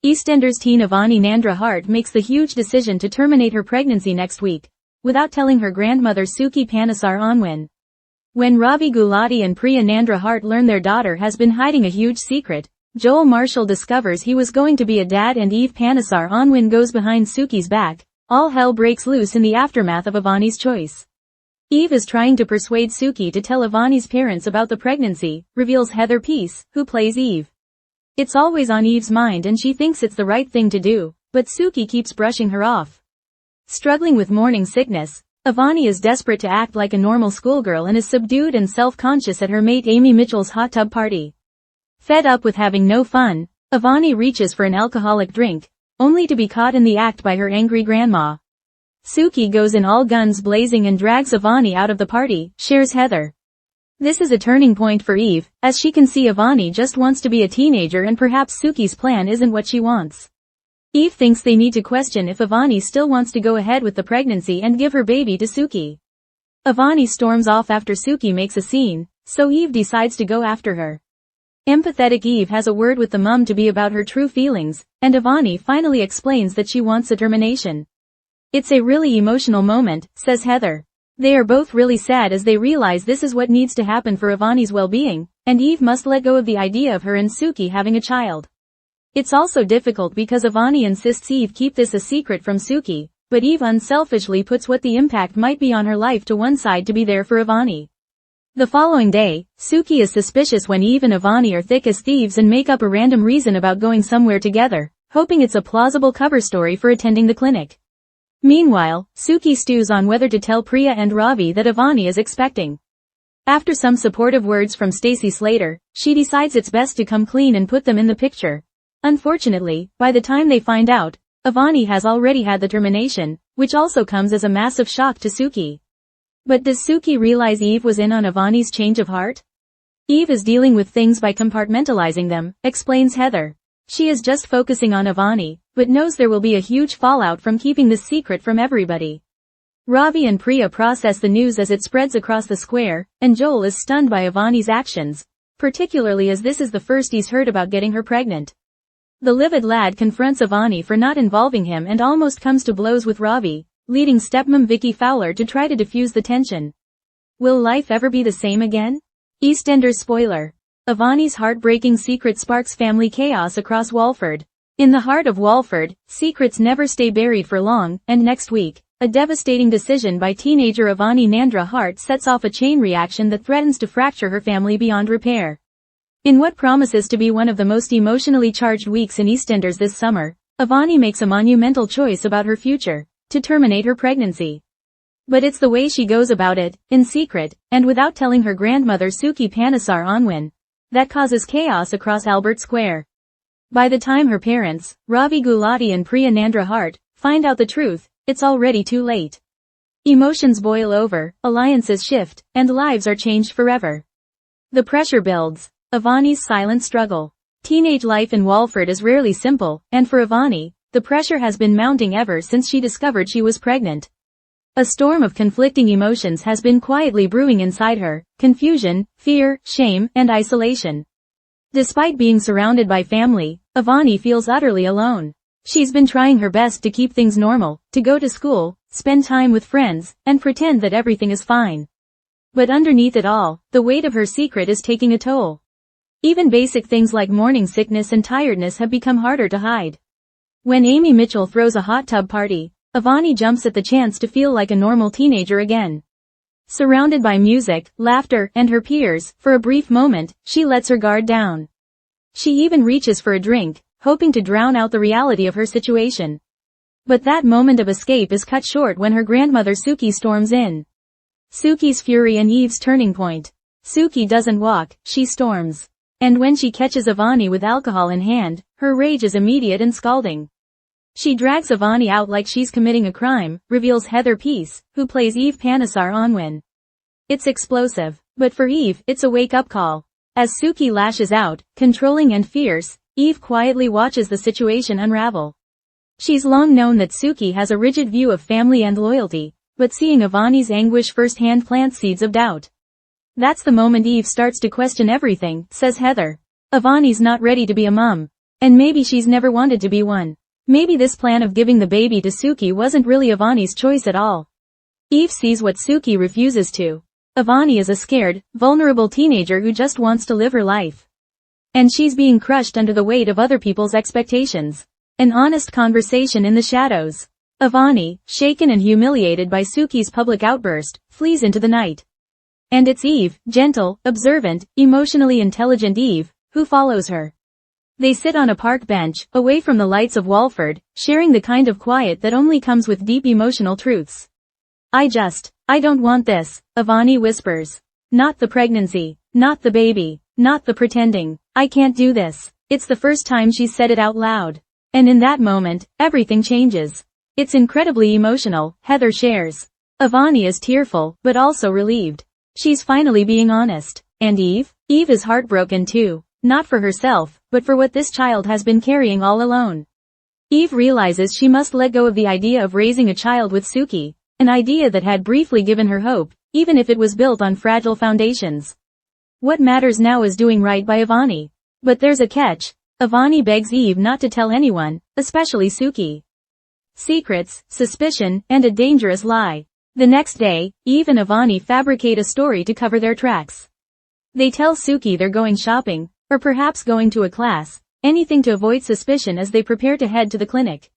EastEnders teen Avani Nandra Hart makes the huge decision to terminate her pregnancy next week, without telling her grandmother Suki Panasar Onwin. When Ravi Gulati and Priya Nandra Hart learn their daughter has been hiding a huge secret, Joel Marshall discovers he was going to be a dad and Eve Panasar Onwin goes behind Suki's back. All hell breaks loose in the aftermath of Avani's choice. Eve is trying to persuade Suki to tell Avani's parents about the pregnancy, reveals Heather Peace, who plays Eve. It's always on Eve's mind and she thinks it's the right thing to do, but Suki keeps brushing her off. Struggling with morning sickness, Avani is desperate to act like a normal schoolgirl and is subdued and self-conscious at her mate Amy Mitchell's hot tub party. Fed up with having no fun, Avani reaches for an alcoholic drink, only to be caught in the act by her angry grandma. Suki goes in all guns blazing and drags Avani out of the party, shares Heather. This is a turning point for Eve, as she can see Avani just wants to be a teenager and perhaps Suki's plan isn't what she wants. Eve thinks they need to question if Avani still wants to go ahead with the pregnancy and give her baby to Suki. Avani storms off after Suki makes a scene, so Eve decides to go after her. Empathetic Eve has a word with the mum to be about her true feelings, and Avani finally explains that she wants a termination. It's a really emotional moment, says Heather. They are both really sad as they realize this is what needs to happen for Avani's well-being, and Eve must let go of the idea of her and Suki having a child. It's also difficult because Avani insists Eve keep this a secret from Suki, but Eve unselfishly puts what the impact might be on her life to one side to be there for Avani. The following day, Suki is suspicious when Eve and Avani are thick as thieves and make up a random reason about going somewhere together, hoping it's a plausible cover story for attending the clinic. Meanwhile, Suki stews on whether to tell Priya and Ravi that Avani is expecting. After some supportive words from Stacey Slater, she decides it's best to come clean and put them in the picture. Unfortunately, by the time they find out, Avani has already had the termination, which also comes as a massive shock to Suki. But does Suki realize Eve was in on Avani's change of heart? Eve is dealing with things by compartmentalizing them, explains Heather. She is just focusing on Avani, but knows there will be a huge fallout from keeping this secret from everybody. Ravi and Priya process the news as it spreads across the square, and Joel is stunned by Avani's actions, particularly as this is the first he's heard about getting her pregnant. The livid lad confronts Avani for not involving him and almost comes to blows with Ravi, leading stepmom Vicky Fowler to try to defuse the tension. Will life ever be the same again? EastEnders spoiler. Avani's heartbreaking secret sparks family chaos across Walford. In the heart of Walford, secrets never stay buried for long, and next week, a devastating decision by teenager Avani Nandra Hart sets off a chain reaction that threatens to fracture her family beyond repair. In what promises to be one of the most emotionally charged weeks in EastEnders this summer, Avani makes a monumental choice about her future, to terminate her pregnancy. But it's the way she goes about it, in secret, and without telling her grandmother Suki Panasar Onwin, that causes chaos across Albert Square. By the time her parents, Ravi Gulati and Priya Nandra Hart, find out the truth, it's already too late. Emotions boil over, alliances shift, and lives are changed forever. The pressure builds. Avani's silent struggle. Teenage life in Walford is rarely simple, and for Avani, the pressure has been mounting ever since she discovered she was pregnant. A storm of conflicting emotions has been quietly brewing inside her: confusion, fear, shame, and isolation. Despite being surrounded by family, Avani feels utterly alone. She's been trying her best to keep things normal, to go to school, spend time with friends, and pretend that everything is fine. But underneath it all, the weight of her secret is taking a toll. Even basic things like morning sickness and tiredness have become harder to hide. When Amy Mitchell throws a hot tub party, Avani jumps at the chance to feel like a normal teenager again. Surrounded by music, laughter, and her peers, for a brief moment, she lets her guard down. She even reaches for a drink, hoping to drown out the reality of her situation. But that moment of escape is cut short when her grandmother Suki storms in. Suki's fury and Eve's turning point. Suki doesn't walk, she storms. And when she catches Avani with alcohol in hand, her rage is immediate and scalding. She drags Avani out like she's committing a crime, reveals Heather Peace, who plays Eve Panasar Onwin. It's explosive, but for Eve, it's a wake-up call. As Suki lashes out, controlling and fierce, Eve quietly watches the situation unravel. She's long known that Suki has a rigid view of family and loyalty, but seeing Avani's anguish firsthand plants seeds of doubt. That's the moment Eve starts to question everything, says Heather. Avani's not ready to be a mom. And maybe she's never wanted to be one. Maybe this plan of giving the baby to Suki wasn't really Avani's choice at all. Eve sees what Suki refuses to. Avani is a scared, vulnerable teenager who just wants to live her life. And she's being crushed under the weight of other people's expectations. An honest conversation in the shadows. Avani, shaken and humiliated by Suki's public outburst, flees into the night. And it's Eve, gentle, observant, emotionally intelligent Eve, who follows her. They sit on a park bench, away from the lights of Walford, sharing the kind of quiet that only comes with deep emotional truths. I don't want this, Avani whispers. Not the pregnancy, not the baby, not the pretending. I can't do this. It's the first time she's said it out loud. And in that moment, everything changes. It's incredibly emotional, Heather shares. Avani is tearful, but also relieved. She's finally being honest. And Eve? Eve is heartbroken too. Not for herself, but for what this child has been carrying all alone. Eve realizes she must let go of the idea of raising a child with Suki, an idea that had briefly given her hope, even if it was built on fragile foundations. What matters now is doing right by Avani. But there's a catch. Avani begs Eve not to tell anyone, especially Suki. Secrets, suspicion, and a dangerous lie. The next day, Eve and Avani fabricate a story to cover their tracks. They tell Suki they're going shopping, or perhaps going to a class, anything to avoid suspicion as they prepare to head to the clinic.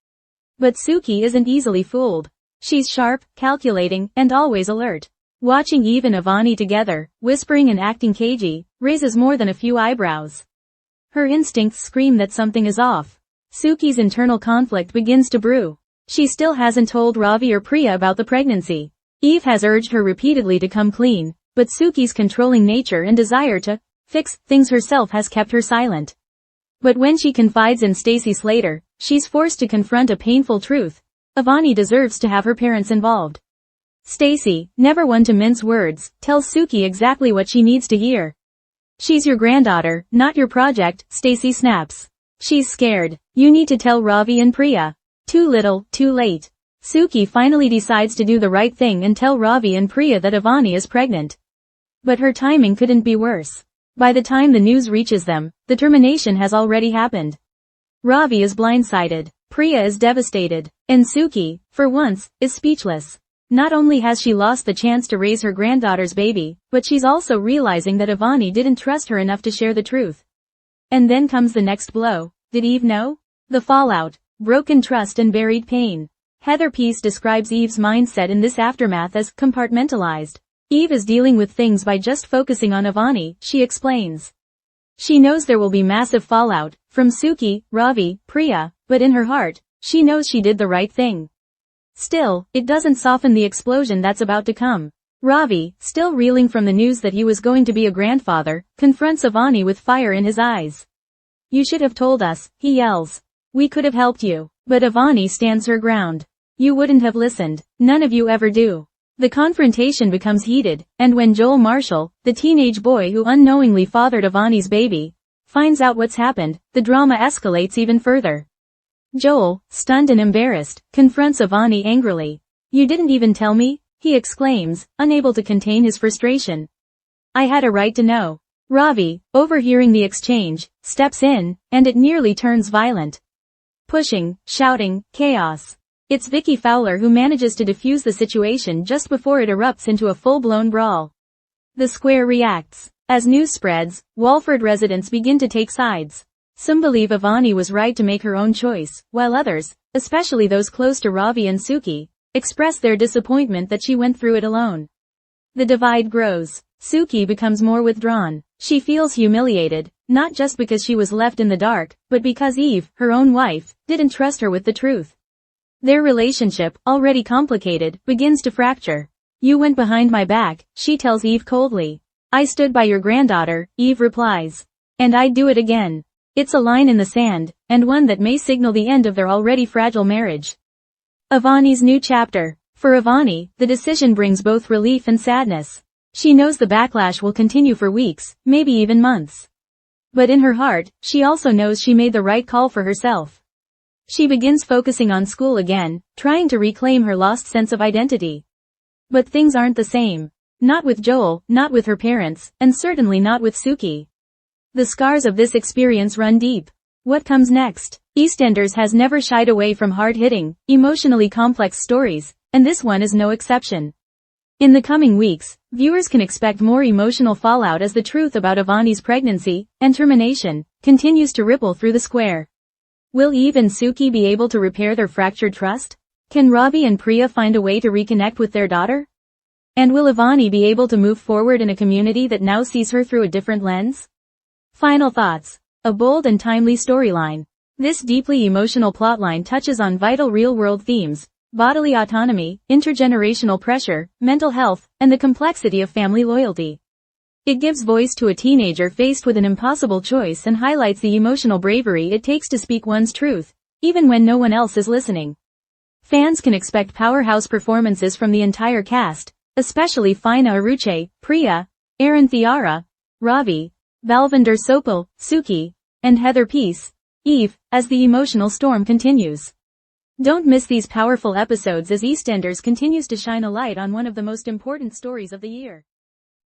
But Suki isn't easily fooled. She's sharp, calculating, and always alert. Watching Eve and Avani together, whispering and acting cagey, raises more than a few eyebrows. Her instincts scream that something is off. Suki's internal conflict begins to brew. She still hasn't told Ravi or Priya about the pregnancy. Eve has urged her repeatedly to come clean, but Suki's controlling nature and desire to fix things herself has kept her silent. But when she confides in Stacy Slater, she's forced to confront a painful truth. Avani deserves to have her parents involved. Stacy, never one to mince words, tells Suki exactly what she needs to hear. She's your granddaughter, not your project, Stacy snaps. She's scared. You need to tell Ravi and Priya. Too little, too late. Suki finally decides to do the right thing and tell Ravi and Priya that Avani is pregnant. But her timing couldn't be worse. By the time the news reaches them, the termination has already happened. Ravi is blindsided. Priya is devastated. And Suki, for once, is speechless. Not only has she lost the chance to raise her granddaughter's baby, but she's also realizing that Avani didn't trust her enough to share the truth. And then comes the next blow. Did Eve know? The fallout, broken trust and buried pain. Heather Peace describes Eve's mindset in this aftermath as compartmentalized. Eve is dealing with things by just focusing on Avani, she explains. She knows there will be massive fallout, from Suki, Ravi, Priya, but in her heart, she knows she did the right thing. Still, it doesn't soften the explosion that's about to come. Ravi, still reeling from the news that he was going to be a grandfather, confronts Avani with fire in his eyes. You should have told us, he yells. We could have helped you. But Avani stands her ground. You wouldn't have listened. None of you ever do. The confrontation becomes heated, and when Joel Marshall, the teenage boy who unknowingly fathered Avani's baby, finds out what's happened, the drama escalates even further. Joel, stunned and embarrassed, confronts Avani angrily. You didn't even tell me? He exclaims, unable to contain his frustration. I had a right to know. Ravi, overhearing the exchange, steps in, and it nearly turns violent. Pushing, shouting, chaos. It's Vicky Fowler who manages to defuse the situation just before it erupts into a full-blown brawl. The square reacts. As news spreads, Walford residents begin to take sides. Some believe Avani was right to make her own choice, while others, especially those close to Ravi and Suki, express their disappointment that she went through it alone. The divide grows. Suki becomes more withdrawn. She feels humiliated, not just because she was left in the dark, but because Eve, her own wife, didn't trust her with the truth. Their relationship, already complicated, begins to fracture. You went behind my back, she tells Eve coldly. I stood by your granddaughter, Eve replies. And I'd do it again. It's a line in the sand, and one that may signal the end of their already fragile marriage. Avani's new chapter. For Avani, the decision brings both relief and sadness. She knows the backlash will continue for weeks, maybe even months. But in her heart, she also knows she made the right call for herself. She begins focusing on school again, trying to reclaim her lost sense of identity. But things aren't the same. Not with Joel, not with her parents, and certainly not with Suki. The scars of this experience run deep. What comes next? EastEnders has never shied away from hard-hitting, emotionally complex stories, and this one is no exception. In the coming weeks, viewers can expect more emotional fallout as the truth about Avani's pregnancy and termination continues to ripple through the square. Will Eve and Suki be able to repair their fractured trust? Can Ravi and Priya find a way to reconnect with their daughter? And will Avani be able to move forward in a community that now sees her through a different lens? Final thoughts. A bold and timely storyline. This deeply emotional plotline touches on vital real-world themes: bodily autonomy, intergenerational pressure, mental health, and the complexity of family loyalty. It gives voice to a teenager faced with an impossible choice and highlights the emotional bravery it takes to speak one's truth, even when no one else is listening. Fans can expect powerhouse performances from the entire cast, especially Faina Aruche, Priya, Aaron Thiara, Ravi, Balvinder Sopal, Suki, and Heather Peace, Eve, as the emotional storm continues. Don't miss these powerful episodes as EastEnders continues to shine a light on one of the most important stories of the year.